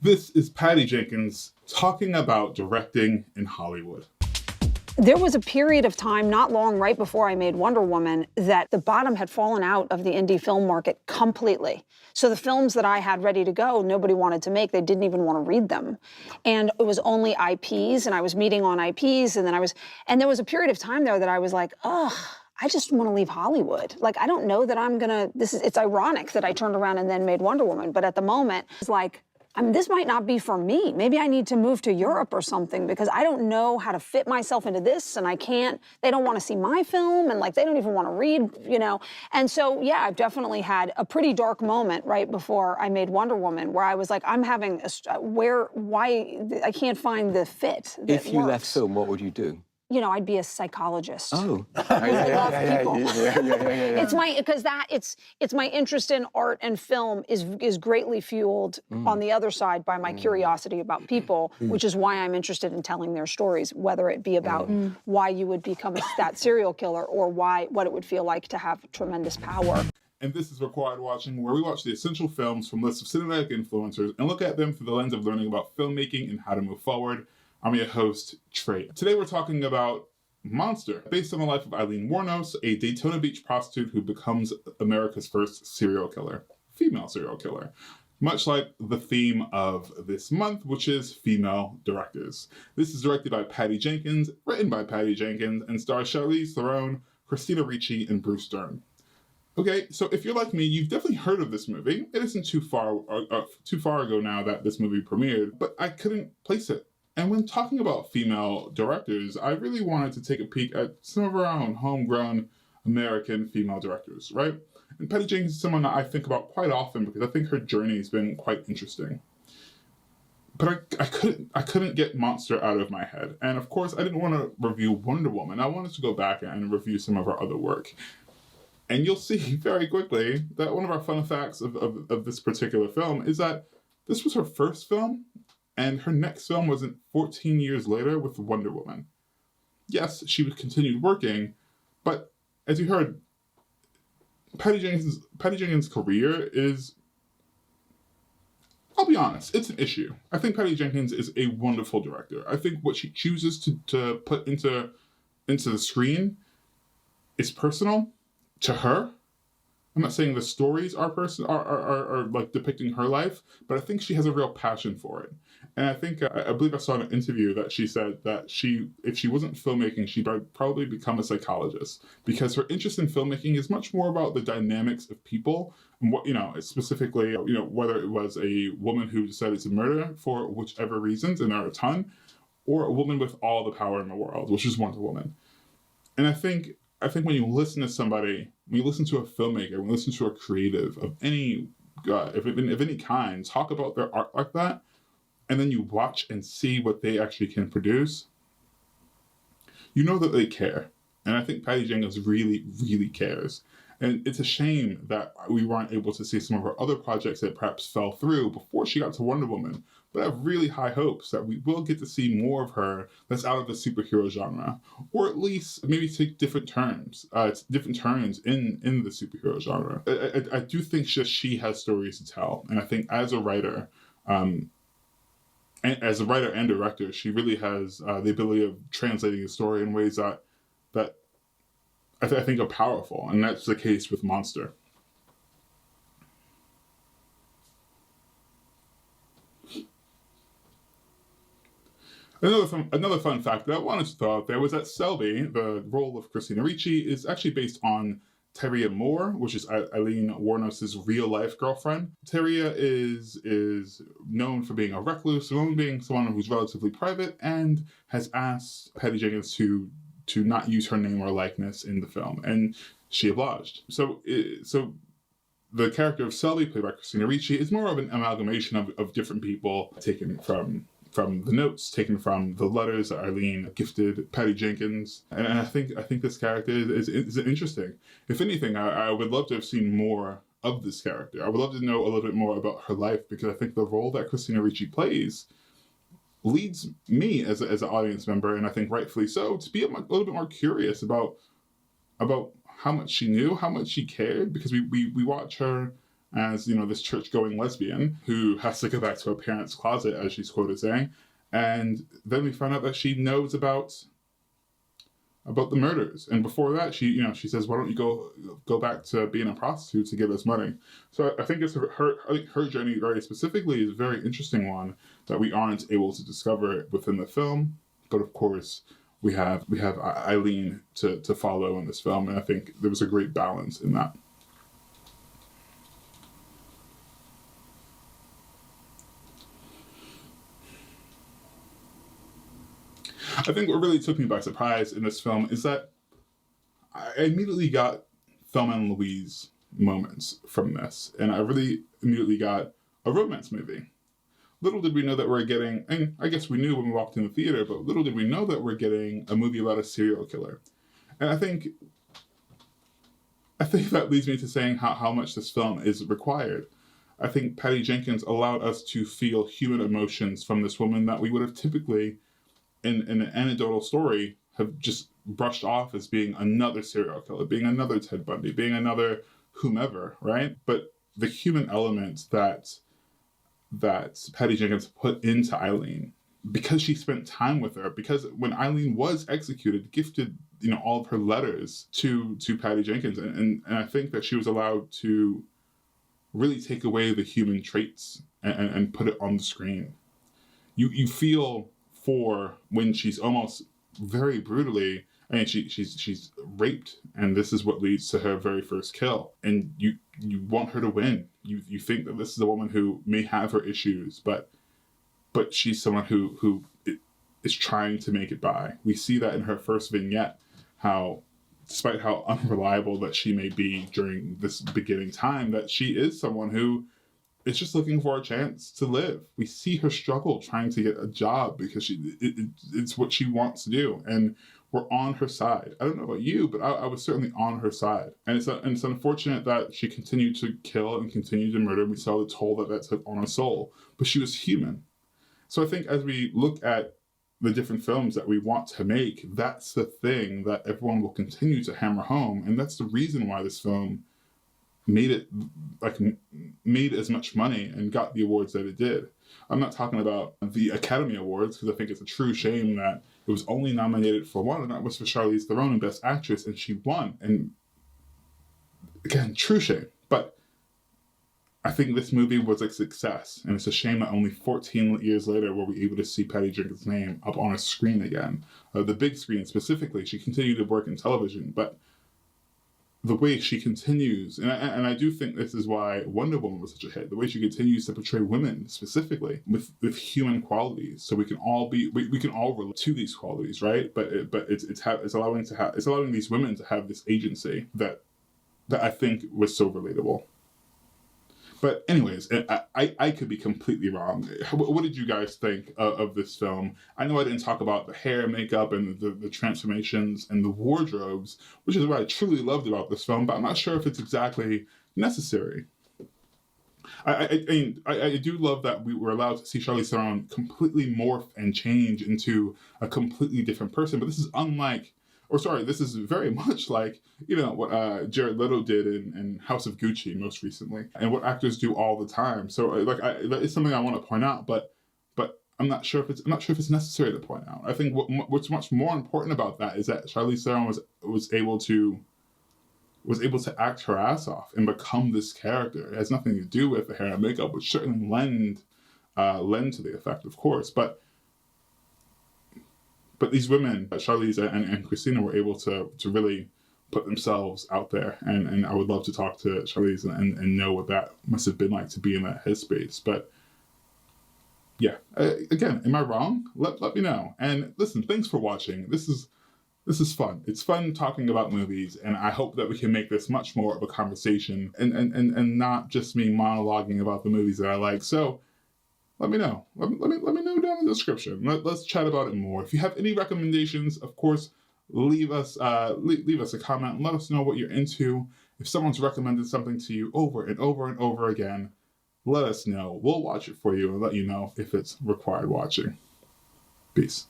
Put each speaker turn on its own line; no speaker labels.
This is Patty Jenkins talking about directing in Hollywood.
There was a period of time not long right before I made Wonder Woman that the bottom had fallen out of the indie film market completely. So the films that I had ready to go, nobody wanted to make. They didn't even want to read them. And it was only IPs, and I was meeting on IPs, and there was a period of time there that I was like, ugh, I just want to leave Hollywood. Like, I don't know that I'm gonna, it's ironic that I turned around and then made Wonder Woman, but at the moment, it's like, this might not be for me. Maybe I need to move to Europe or something because I don't know how to fit myself into this, and they don't want to see my film, and like they don't even want to read, And so, yeah, I've definitely had a pretty dark moment right before I made Wonder Woman where I was like, I'm having why I can't find the fit that
If you
works.
left film, what would you do?
I'd be a psychologist.
Oh,
I love people.
Yeah.
It's my interest in art and film is greatly fueled on the other side by my curiosity about people, which is why I'm interested in telling their stories, whether it be about why you would become that serial killer or what it would feel like to have tremendous power.
And this is Required Watching, where we watch the essential films from lists of cinematic influencers and look at them through the lens of learning about filmmaking and how to move forward. I'm your host, Trey. Today we're talking about Monster, based on the life of Aileen Wuornos, a Daytona Beach prostitute who becomes America's first serial killer, female serial killer. Much like the theme of this month, which is female directors. This is directed by Patty Jenkins, written by Patty Jenkins, and stars Charlize Theron, Christina Ricci, and Bruce Dern. Okay, so if you're like me, you've definitely heard of this movie. It isn't too far ago now that this movie premiered, but I couldn't place it. And when talking about female directors, I really wanted to take a peek at some of our own homegrown American female directors, right? And Patty Jenkins is someone that I think about quite often because I think her journey has been quite interesting. But I couldn't get Monster out of my head. And of course, I didn't want to review Wonder Woman. I wanted to go back and review some of her other work. And you'll see very quickly that one of our fun facts of this particular film is that this was her first film, and her next film wasn't 14 years later with Wonder Woman. Yes, she continued working, but as you heard, Patty Jenkins' career is, I'll be honest, it's an issue. I think Patty Jenkins is a wonderful director. I think what she chooses to put into the screen is personal to her. I'm not saying the stories are like depicting her life, but I think she has a real passion for it. And I think, I believe I saw in an interview that she said that if she wasn't filmmaking, she'd probably become a psychologist because her interest in filmmaking is much more about the dynamics of people and what, specifically, whether it was a woman who decided to murder for whichever reasons, and there are a ton, or a woman with all the power in the world, which is Wonder Woman. And I think when you listen to somebody, when you listen to a filmmaker, when you listen to a creative of any kind, talk about their art like that, and then you watch and see what they actually can produce, you know that they care. And I think Patty Jenkins really, really cares. And it's a shame that we weren't able to see some of her other projects that perhaps fell through before she got to Wonder Woman. But I have really high hopes that we will get to see more of her that's out of the superhero genre, or at least maybe take different turns in the superhero genre. I do think she has stories to tell, and I think as a writer, and director, she really has the ability of translating a story in ways that I think are powerful, and that's the case with Monster. Another fun fact that I wanted to throw out there was that Selby, the role of Christina Ricci, is actually based on Teria Moore, which is Aileen Wuornos' real-life girlfriend. Teria is known for being a recluse, being someone who's relatively private, and has asked Patty Jenkins to not use her name or likeness in the film, and she obliged. So the character of Selby, played by Christina Ricci, is more of an amalgamation of different people taken from the notes, taken from the letters that Aileen gifted Patty Jenkins. And I think this character is interesting. If anything, I would love to have seen more of this character. I would love to know a little bit more about her life, because I think the role that Christina Ricci plays leads me as an audience member, and I think rightfully so, to be a little bit more curious about how much she knew, how much she cared, because we watch her as, this church-going lesbian who has to go back to her parents' closet, as she's quoted saying. And then we find out that she knows about the murders. And before that, she says, why don't you go back to being a prostitute to give us money? So I think her journey very specifically is a very interesting one that we aren't able to discover within the film. But of course, we have Eileen to follow in this film, and I think there was a great balance in that. I think what really took me by surprise in this film is that I immediately got Thelma and Louise moments from this, and I really immediately got a romance movie. Little did we know that we're getting, and I guess we knew when we walked in the theater, but little did we know that we're getting a movie about a serial killer. And I think that leads me to saying how much this film is required. I think Patty Jenkins allowed us to feel human emotions from this woman that we would have typically, in an anecdotal story, have just brushed off as being another serial killer, being another Ted Bundy, being another whomever, right? But the human element that Patty Jenkins put into Eileen, because she spent time with her, because when Eileen was executed, gifted all of her letters to Patty Jenkins, and I think that she was allowed to really take away the human traits and put it on the screen. You feel for when she's almost very brutally, she's raped, and this is what leads to her very first kill, and you want her to win. You think that this is a woman who may have her issues, but she's someone who is trying to make it by. We see that in her first vignette, how despite how unreliable that she may be during this beginning time, that she is someone who is just looking for a chance to live. We see her struggle trying to get a job because it's what she wants to do, and we're on her side. I don't know about you, but I was certainly on her side. And it's unfortunate that she continued to kill and continued to murder. We saw the toll that took on her soul, but she was human. So I think as we look at the different films that we want to make, that's the thing that everyone will continue to hammer home, and that's the reason why this film made as much money and got the awards that it did. I'm not talking about the Academy Awards, because I think it's a true shame that it was only nominated for one, and that was for Charlize Theron in Best Actress, and she won. And again, true shame. But I think this movie was a success, and it's a shame that only 14 years later were we able to see Patty Jenkins' name up on a screen again. The big screen specifically. She continued to work in television, but the way she continues, and I do think this is why Wonder Woman was such a hit, the way she continues to portray women specifically with human qualities, so we can all relate to these qualities, right? But it's allowing these women to have this agency that I think was so relatable. But anyways, I could be completely wrong. What did you guys think of this film? I know I didn't talk about the hair, makeup, and the transformations and the wardrobes, which is what I truly loved about this film, but I'm not sure if it's exactly necessary. I do love that we were allowed to see Charlize Theron completely morph and change into a completely different person, but this is very much like, what Jared Leto did in House of Gucci most recently, and what actors do all the time. So that is something I want to point out, but I'm not sure if it's necessary to point out. I think what's much more important about that is that Charlize Theron was able to act her ass off and become this character. It has nothing to do with the hair and makeup, which certainly lend to the effect, of course, but these women, Charlize and Christina, were able to really put themselves out there, and I would love to talk to Charlize and know what that must have been like to be in that headspace. But yeah, again, am I wrong? Let me know. And listen, thanks for watching. This is fun. It's fun talking about movies, and I hope that we can make this much more of a conversation and not just me monologuing about the movies that I like. So let me know. Let me know down in the description. Let's chat about it more. If you have any recommendations, of course, leave us a comment and let us know what you're into. If someone's recommended something to you over and over and over again, let us know. We'll watch it for you and let you know if it's required watching. Peace.